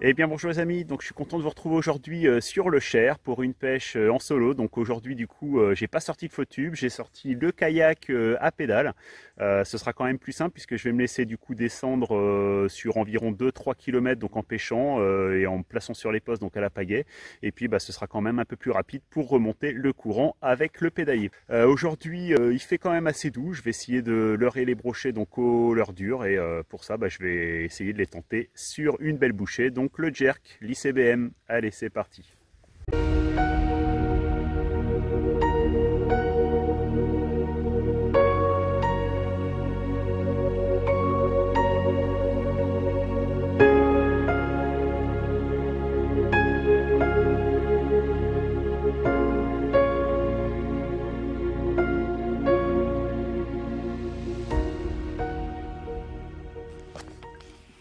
Eh bien bonjour les amis, donc je suis content de vous retrouver aujourd'hui sur le Cher pour une pêche en solo. Donc aujourd'hui du coup j'ai pas sorti le faux tube, j'ai sorti le kayak à pédale. Ce sera quand même plus simple puisque je vais me laisser du coup descendre sur environ 2-3 km donc en pêchant et en me plaçant sur les postes donc à la pagaie. Et puis ce sera quand même un peu plus rapide pour remonter le courant avec le pédalier. Aujourd'hui il fait quand même assez doux, je vais essayer de leurrer les brochets donc au leurre dur et pour ça je vais essayer de les tenter sur une belle bouchée. Donc le jerk, l'ICBM. Allez, c'est parti.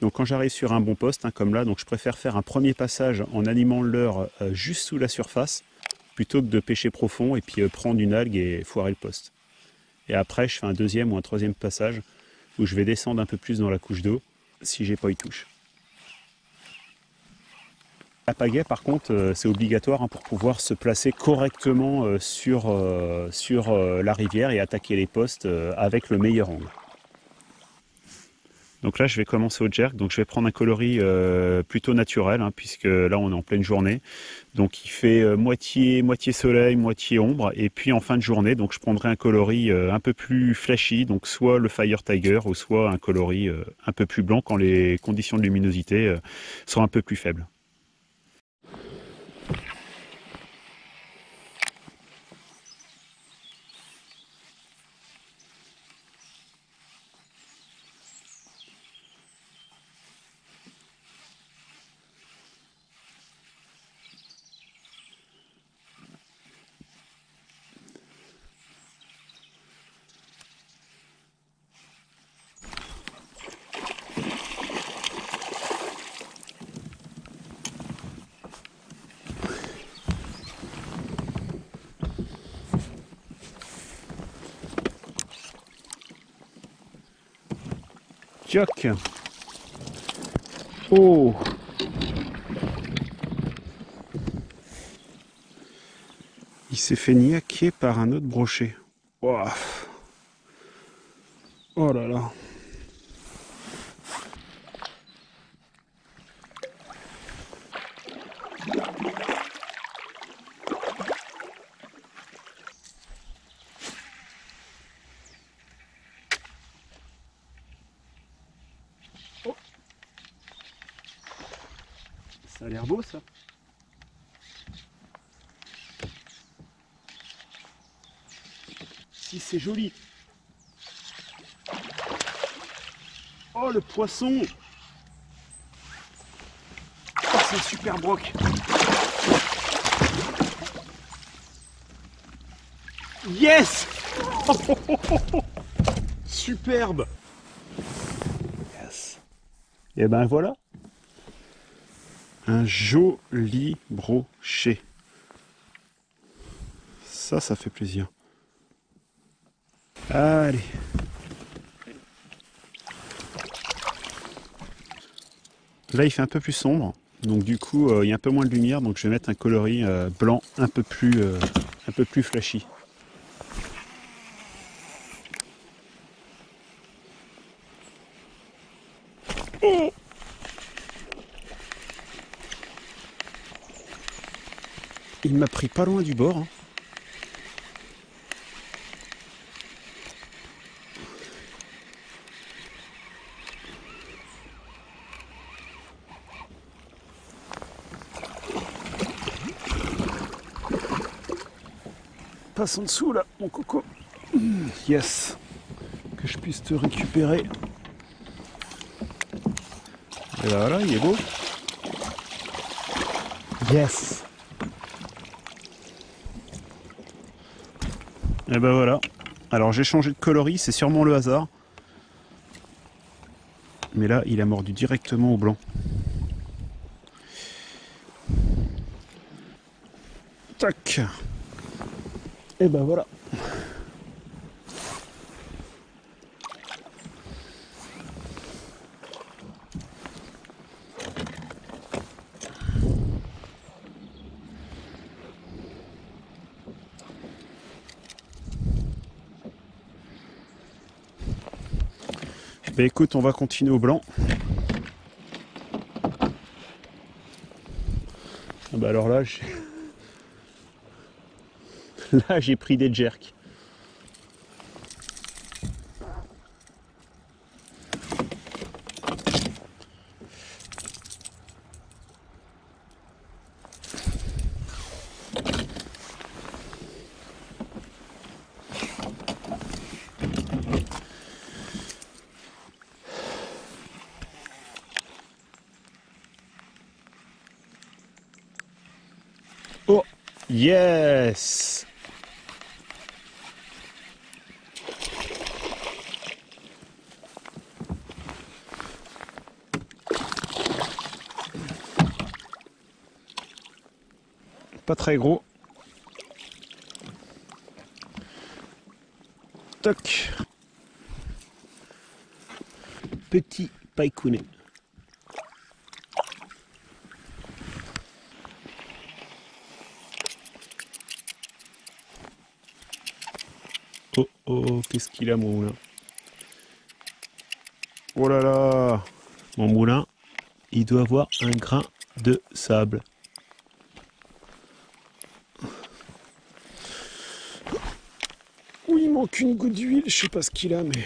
Donc quand j'arrive sur un bon poste, comme là, donc je préfère faire un premier passage en animant le leurre juste sous la surface, plutôt que de pêcher profond et puis prendre une algue et foirer le poste. Et après, je fais un deuxième ou un troisième passage où je vais descendre un peu plus dans la couche d'eau, si j'ai pas eu touche. La pagaie, par contre, c'est obligatoire pour pouvoir se placer correctement sur la rivière et attaquer les postes avec le meilleur angle. Donc là, je vais commencer au jerk. Donc je vais prendre un coloris plutôt naturel, puisque là, on est en pleine journée. Donc il fait moitié soleil, moitié ombre. Et puis en fin de journée, donc je prendrai un coloris un peu plus flashy, donc soit le Fire Tiger ou soit un coloris un peu plus blanc quand les conditions de luminosité sont un peu plus faibles. Tchoc. Oh, il s'est fait niaquer par un autre brochet. Wow. Oh là là. Oh. Ça a l'air beau ça. Si c'est joli. Oh le poisson. Oh c'est un super broc. Yes. Superbe. Yes. Et ben voilà. Un joli brochet. Ça fait plaisir. Allez. Là, il fait un peu plus sombre. Donc du coup, il y a un peu moins de lumière. Donc je vais mettre un coloris blanc un peu plus flashy. Oh, il m'a pris pas loin du bord. Passe en dessous là, mon coco. Yes. Que je puisse te récupérer. Et là, voilà, il est beau. Yes. Et ben voilà. Alors j'ai changé de coloris, c'est sûrement le hasard. Mais là, il a mordu directement au blanc. Tac. Et ben voilà. Ben écoute, on va continuer au blanc. Ah bah alors là, j'ai pris des jerks. Oh, yes! Pas très gros. Toc. Petit païkounet. Oh oh, qu'est-ce qu'il a mon moulin? Oh là là! Mon moulin, il doit avoir un grain de sable. Oh, il manque une goutte d'huile, je sais pas ce qu'il a, mais...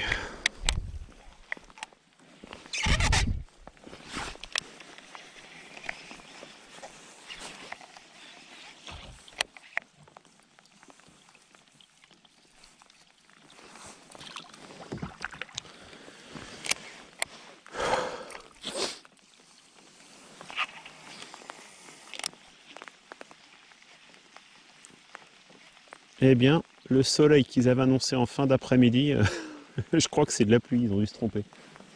Eh bien, le soleil qu'ils avaient annoncé en fin d'après-midi, je crois que c'est de la pluie, ils ont dû se tromper.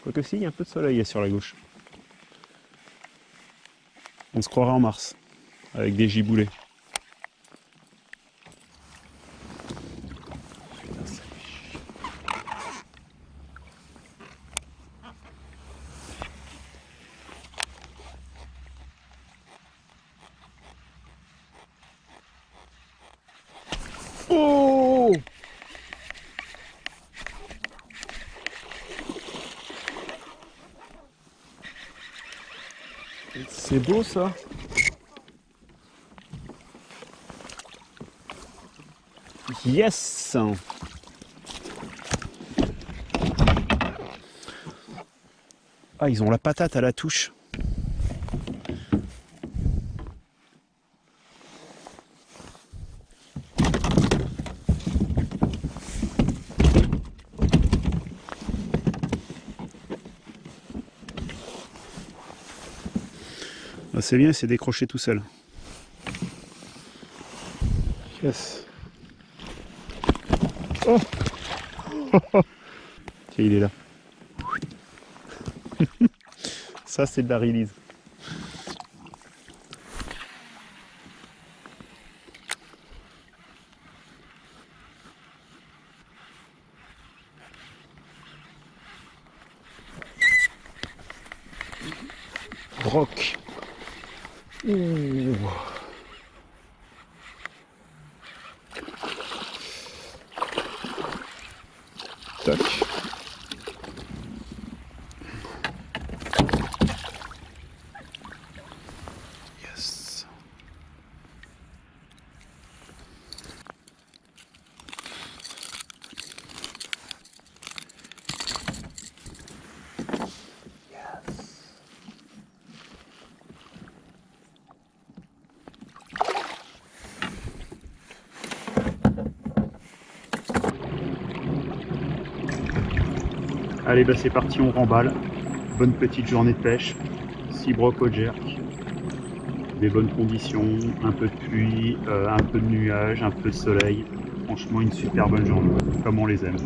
Quoique si, il y a un peu de soleil sur la gauche. On se croirait en mars, avec des giboulées. Oh! C'est beau ça. Yes! Ah, ils ont la patate à la touche. Ah, c'est bien, c'est décroché tout seul. Yes. Oh. Tiens, il est là. Ça, c'est de la release. Broc. Ouh. Tac. Yes. Allez, bah c'est parti, on remballe. Bonne petite journée de pêche. 6 brocs au jerk. Des bonnes conditions, un peu de pluie, un peu de nuages, un peu de soleil. Franchement, une super bonne journée, comme on les aime.